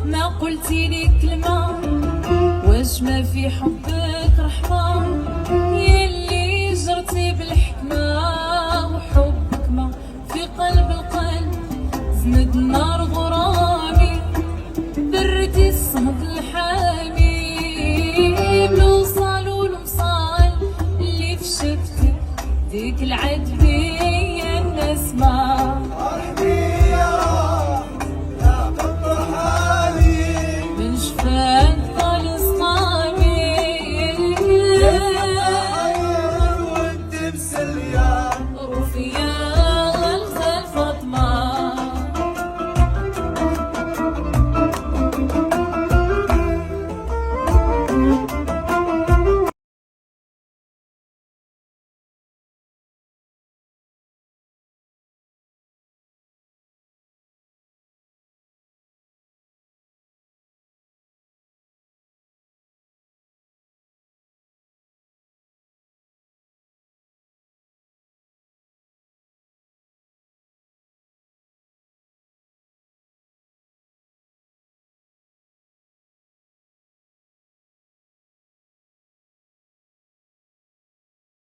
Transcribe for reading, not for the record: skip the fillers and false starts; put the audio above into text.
ما قلتي لي كلمة، واش ما في حبك رحمة يلي جرتي بالحكمة، وحبك ما في قلب القلب زمد نار غرامي، بردي الصهد الحامي بالوصال والوصال اللي في شفتك ديك العد